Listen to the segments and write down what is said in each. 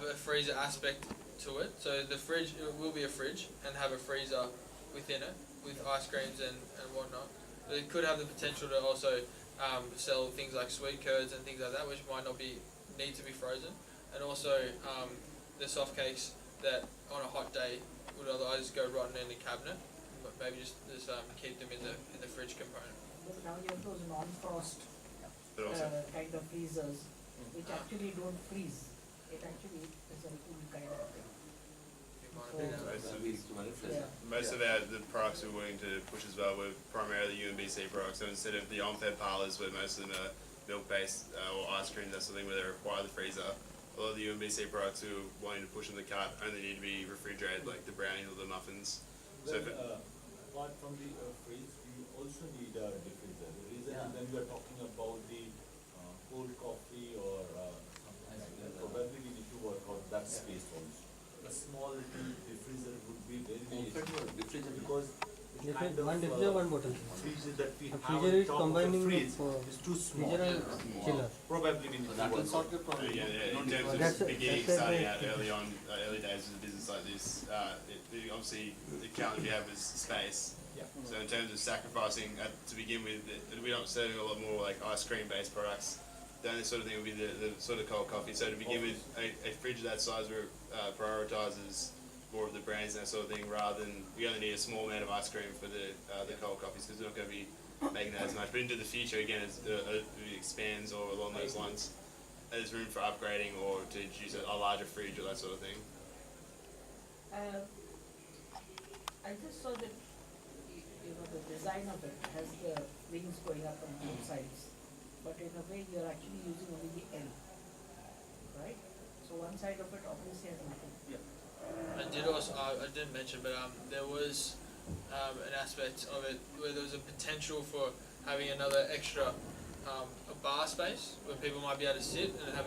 have a freezer aspect to it. So the fridge, it will be a fridge and have a freezer within it with ice creams and whatnot. But it could have the potential to also sell things like sweet curds and things like that, which might not need to be frozen. And also the soft cakes that on a hot day would otherwise go rotten in the cabinet. But maybe just keep them in the fridge component. But now you have those non-frost kind of freezers, which actually don't freeze. It actually is a cool kind of thing. Most of the products we're willing to push as well were primarily UMBC products. So instead of the on-fed parlours, where most of them are milk-based or ice cream, that sort of thing, where they require the freezer, a lot of the UMBC products we were wanting to push in the cart only need to be refrigerated, like the brownies or the muffins. Well, apart from the freeze, you also need a diffuser. The reason is when we are talking about the cold coffee or something like that, probably we need to work out that space also. A small diffuser would be very useful because the kind of freezer that we have on top of the fridge is too small. Probably we need to work out. In terms of beginning, starting out early days of a business like this, obviously the challenge you have is space. Yeah. So in terms of sacrificing, to begin with, we're not serving a lot more like ice cream based products. The only sort of thing would be the sort of cold coffee. So to begin with, a fridge of that size where prioritises more of the brands and that sort of thing, rather than we only need a small amount of ice cream for the cold coffees because we're not going to be making that as much. But into the future, again, as it expands or along those lines, there's room for upgrading or to use a larger fridge or that sort of thing. I just saw that the design of it has the wings going up on both sides, but in a way you're actually using only the L, right? So one side of it obviously has nothing. Yeah. I didn't mention, but there was an aspect of it where there was a potential for having another extra a bar space where people might be able to sit and have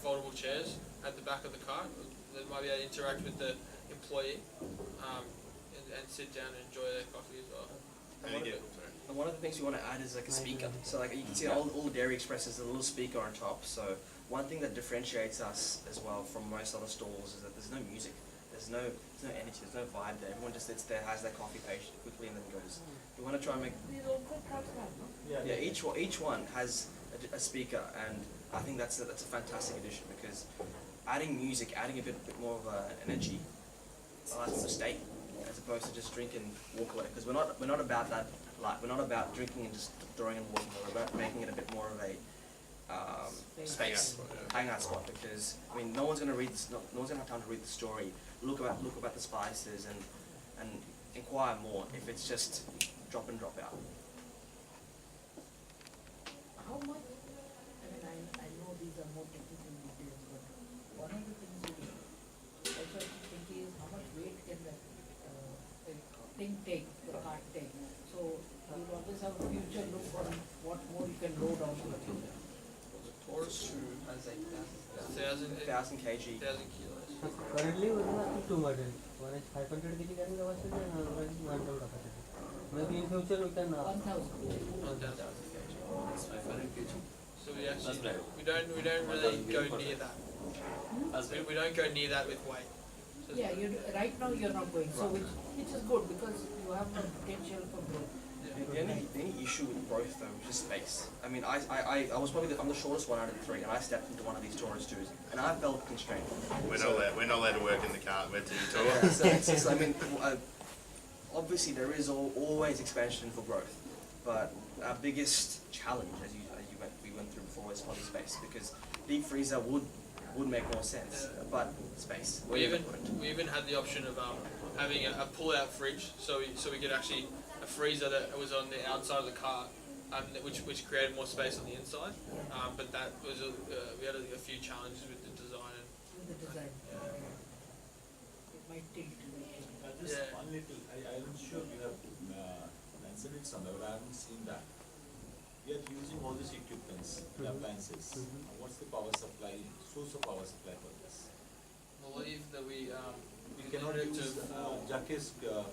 foldable chairs at the back of the cart. They might be able to interact with the employee and sit down and enjoy their coffee as well. And one of the things you want to add is like a speaker. So like you can see all Dairy Express has a little speaker on top. So one thing that differentiates us as well from most other stalls is that there's no music. There's no energy, there's no vibe there. Everyone just sits there, has their coffee patient quickly and then goes. We want to try and make... These old carts have, no? Yeah, each one has a speaker, and I think that's a fantastic addition because adding music, adding a bit more of an energy, allows us to stay as opposed to just drink and walk away. Because we're not about that. Like we're not about drinking and just throwing and walking away. We're about making it a bit more of a space, hangout spot. Because I mean, no one's going to read this. No one's going to have time to read the story. Look about the spices and inquire more if it's just drop in, drop out. How much, I know these are more technical details, but one of the things we also think is how much weight can the thing take, the cart take. So you always have a future look on what more you can load onto the thing. Taurus has like 1,000 kg. 1,000 kilos. Currently we have two models. One is 500 kg carrying capacity and another is 1 ton capacity. Maybe in future we can 1,000. 1,000 kg. It's 500 kg. So we don't really go near that. We don't go near that with weight. So Yeah, right now you're not going, so which is good because you have the potential for growth. The only issue with growth though is just space. I mean, I was probably I'm the shortest one out of the three, and I stepped into one of these Taurus 2s, and I felt constrained. We're not allowed to work in the cart. We're too tall. Yeah, so it's just, I mean, obviously there is always expansion for growth, but our biggest challenge, as we went through before, is probably space because deep freezer would make more sense, but space. we even had the option of having a pull-out fridge, so we could actually a freezer that was on the outside of the cart, which created more space on the inside. But that was we had a few challenges with the design. With the design. It might tilt. Just one little, I'm sure you have mentioned it somewhere, but I haven't seen that. We are using all these equipments, the appliances. What's the power supply, source of power supply for this? I believe that we cannot use Jack's right?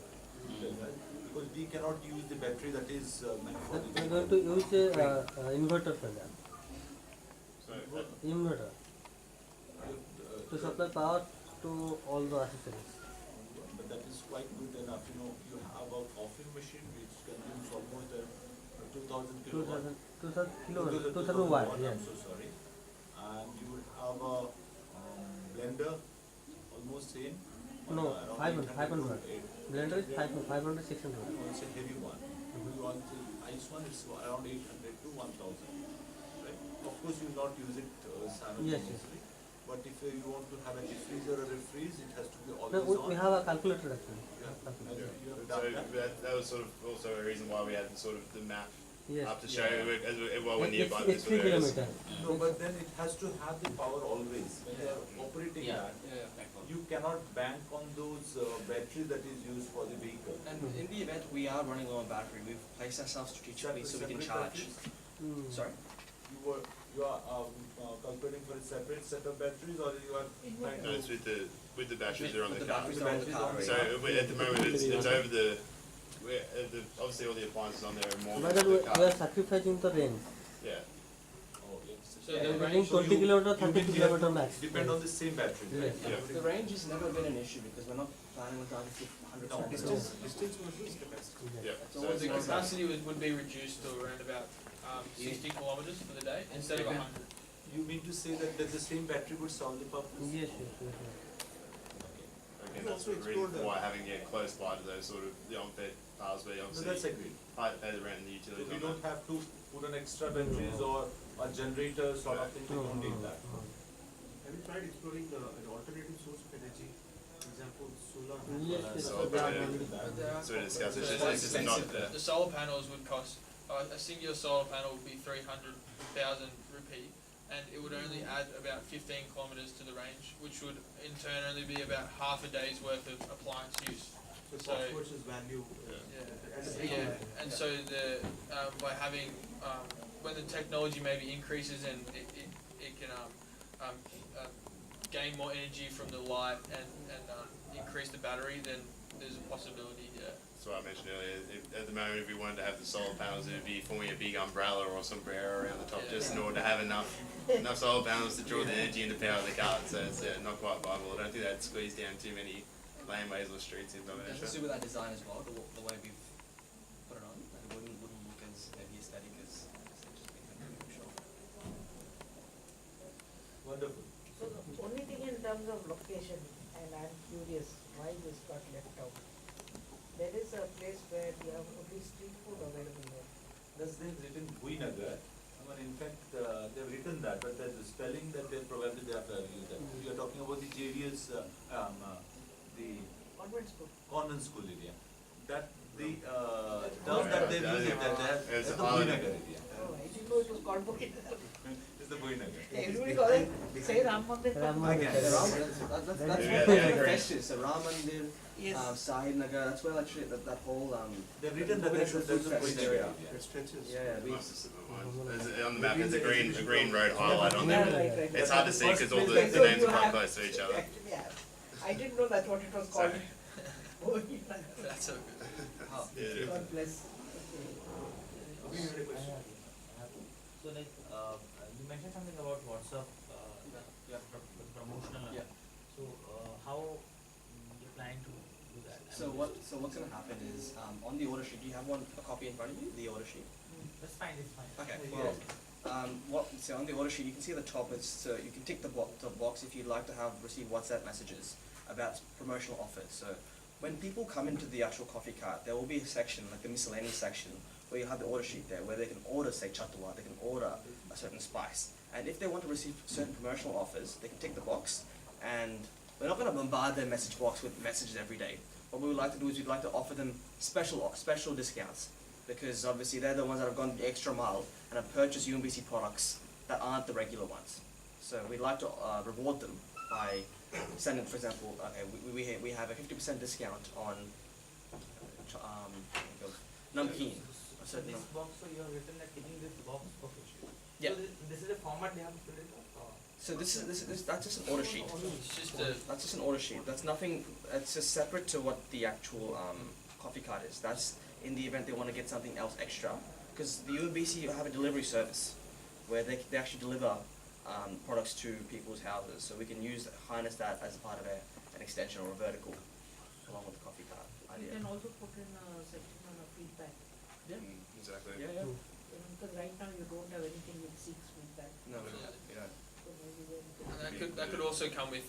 Because we cannot use the battery that is meant for the... We are going to use inverter for that. So, Inverter. To to supply power to all the accessories. But that is quite good enough, you know, you have a coffee machine which consumes almost 2000 kilowatt. 2000 kilowatt, 2000 watt, I'm yes. so sorry. And you would have a blender, almost same. No, around 500 800 watt. to 800. Blender is 500, 600 watt. No, it's a heavy one. You want the ice one, it's around 800 to 1000. Right? Of course, you will not use it simultaneously. But if you want to have a diffuser or a freeze, it has to be No, always on. we have a calculator actually. You have- Calculator. you have So done that. that was sort of also a reason why we had the sort of the map Yes. up to show as well when the It's, abundance it's 3 kilometer. No, but then it has to have the power always. When you are operating that, you cannot bank on those battery that is used for the vehicle. And in the event we are running low on battery, we've placed ourselves strategically so we can Separate charge. batteries? Sorry? You are calculating for a separate set of batteries, or you are trying No, it's with the batteries that are on With the the car. batteries that are on the car already. So at the moment it's over obviously all the appliances on there are more But than we the are car. sacrificing the range. Yeah. Oh, yes. So We the are range, getting 20 kilometer, 30 kilometer max. Depend on the same battery, right? Yes. Yeah. The range has never been an issue because we're not planning on driving to 100% distance. Distance versus capacity. Yes. Yeah. So So what's the the capacity would be reduced to around about 60 kilometres for the day instead of 100. You mean to say that the same battery would solve the purpose? Yes, yes, yes. yes. again, that's the reason for why having it close by to those sort of the on-pit paths where you No, obviously that's agreed. pay the rent and the So utilities we on don't that. have to put an extra batteries or a generator sort of thing, we don't need that. Have you tried exploring an alternative source of energy? For example, solar. Yes, yes. So, There are yeah. many. So we discussed it, So it's just not there. The solar panels would cost, a singular solar panel would be 300,000 rupee, and it would only add about 15 kilometres to the range, which would in turn only be about half a day's worth of appliance use. So So- cost versus value. That's a big Yeah, one. and so by having, when the technology maybe increases and it can gain more energy from the light and increase the battery, then there's a possibility, yeah. That's what I mentioned earlier. At the moment, if we wanted to have the solar panels, it would be forming a big umbrella or sombrero around the top, Yeah. just in order to have enough solar panels to draw the energy and to power the car. So it's not quite viable. I don't think that'd squeeze down too many laneways or streets in It has to Bangladesh. do with that design as well, the way we've put it on. It wouldn't look as maybe aesthetic as I'm sure. Wonderful. So the only thing in terms of location, and I'm curious why this got left out. There is a place where you have only street food available there. That's they've written Guinagar. I mean, in fact, they've written that, but there's the spelling that they probably they have used that. You are talking about the JDS, the Convent school. convent school area. That the term that they use it, that they have, It's that's the island. Guinagar area. Oh, I didn't know it was called Bukit. It's the Guinagar. Everybody calls it, say Ram Mandir. Ram I Mandir. guess. Yeah, Yes. that's That what is- Yeah, the yeah, yeah. fest is. So Ram Mandir, Yes. Sahib Nagar, that's where actually that whole They've written that Bhubaneswar that's the food fest Guinagar area. area. It stretches. Yeah, we Nice to see that one. There's- On the map, there's a green road highlight on Yeah, there. right, right. It's hard to see because all the Like, so names you are quite have- close to each other. Actually, yeah. I didn't know that's what it was called. Sorry. Oh, yeah. That's so good. Yeah. God bless. We had a question. So like, you mentioned something about WhatsApp, the promotional. Yeah. So, how you planning to do that? So what's gonna happen is on the order sheet, do you have a copy in front of you? The order sheet. That's fine, it's fine. Okay. Yeah. Well, so on the order sheet, you can see at the top. It's you can tick the box if you'd like to receive WhatsApp messages about promotional offers. So when people come into the actual coffee cart, there will be a section like the miscellaneous section where you have the order sheet there, where they can order, say chatwa, they can order a certain spice, and if they want to receive certain promotional offers, they can tick the box. And we're not going to bombard their message box with messages every day. What we would like to do is we'd like to offer them special discounts, because obviously they're the ones that have gone the extra mile and have purchased UMBC products that aren't the regular ones. So we'd like to reward them by sending, for example, okay, we have a 50% discount on namkeen. A So certain this box, so you have written that taking this box for free. Yeah. So this is the format they have to fill it up, or? So this is that's just an order sheet. It's just a, That's just an order sheet. That's nothing. It's just separate to what the actual coffee cart is. That's in the event they want to get something else extra, because the UMBC have a delivery service where they actually deliver products to people's houses. So we can harness that as part of an extension or a vertical along with the coffee cart You idea. can also put in a section on a feedback, yeah? Exactly. Yeah, yeah. Because right now you don't have anything which seeks feedback, No, we don't. We don't. so maybe then you And can. that could also come with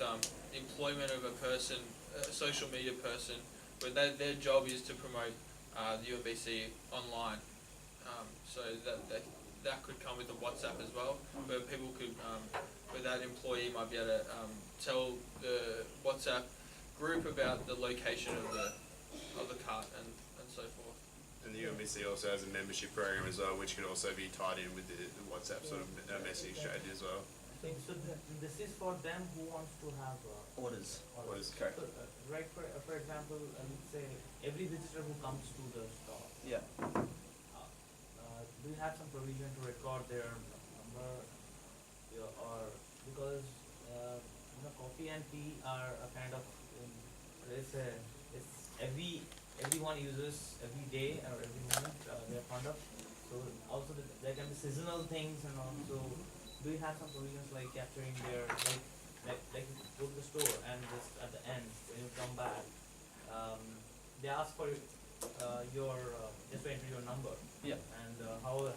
employment of a person, a social media person, where their job is to promote the UMBC online. So that could come with the WhatsApp as well, where people could, where that employee might be able to tell the WhatsApp group about the location of the cart and so forth. And the UMBC also has a membership program as well, which could also be tied in with the WhatsApp sort of messaging strategy as well. So this is for them who wants to have Orders. Was Correct. So, right, for example, let's say every visitor who comes to the store, Yeah. do you have some provision to record their number, or because coffee and tea are a kind of it's everyone uses every day or every moment their product. So also there can be seasonal things, and also do you have some provisions like capturing their like you go to the store and just at the end when you come back, they ask for your just to enter your number. Yeah. And how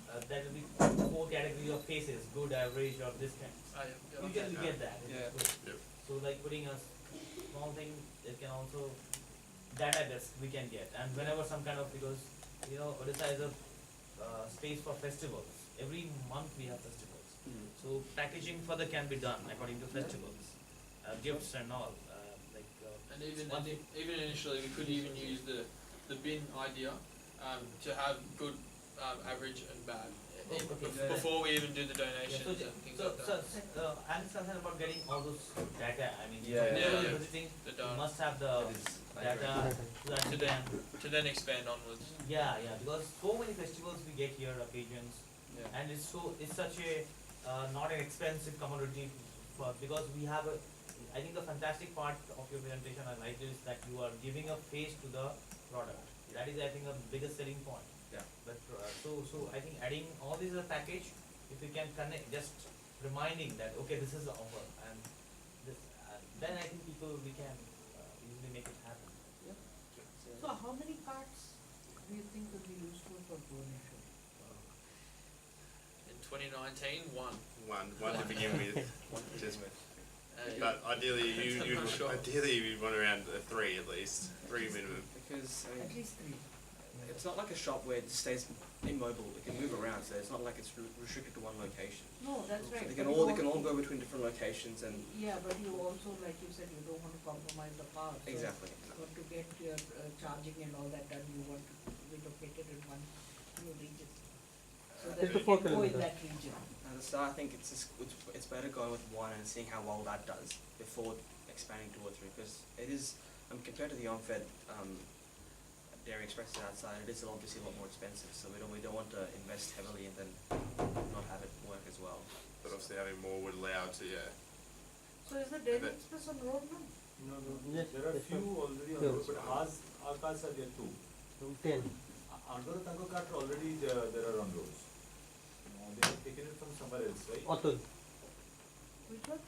that will be 4 category of faces, good, average, or this kind. Usually you get that. Yeah. Yep. So like putting a small thing, it can also that I guess we can get. And whenever some kind of, because Odisha is a space for festivals. Every month we have festivals. So packaging further can be done according to festivals, gifts and all. And even One- even initially, we could even use the bin idea to have good, average, and bad Okay, yeah. before we even do the Yeah, donations so, and things like that. I'm just concerned about getting all those data. I mean, Yeah, whenever yeah, you're yeah. visiting, The you data. must have the It is. I agree. data so that To you then, can. to then expand onwards. Yeah, because so many festivals we get here, occasions, Yeah. and it's such a not an expensive commodity, because we have I think the fantastic part of your presentation I like is that you are giving a face to the product. That is I think the biggest selling point. Yeah. But so I think adding all these as a package, if you can connect, just reminding that okay, this is the offer, and this, then I think we can easily make it happen. So how many carts do you think would be useful for donation? In 2019, one. One to begin with. Just, Uh, but ideally, I'm not sure. you'd want around 3 at least, 3 minimum. Because I At mean, least 3. it's not like a shop where it stays immobile. It can move around, so it's not like it's restricted to one location. No, that's So right. they but can you all al- go between different locations and Yeah, but you also, like you said, you don't want to compromise the power. So exactly. you want to get your charging and all that done, you want to be located in one new region. So that It's you a 4 can go in kilometer. that region. At the start, I think it's better going with one and seeing how well that does before expanding to 3, because it is compared to the on-fed Dairy Express outside, it is obviously a lot more expensive. So we don't want to invest heavily and then not have it work as well. But obviously having more would allow to, So is the Dairy But- Express on road now? No, Yes, there are yes, few sir. already on Few. road, but our cars are there too. 10. Andhra Tango cars already there are on roads. They have taken it from somewhere else, right? Atul. Which one?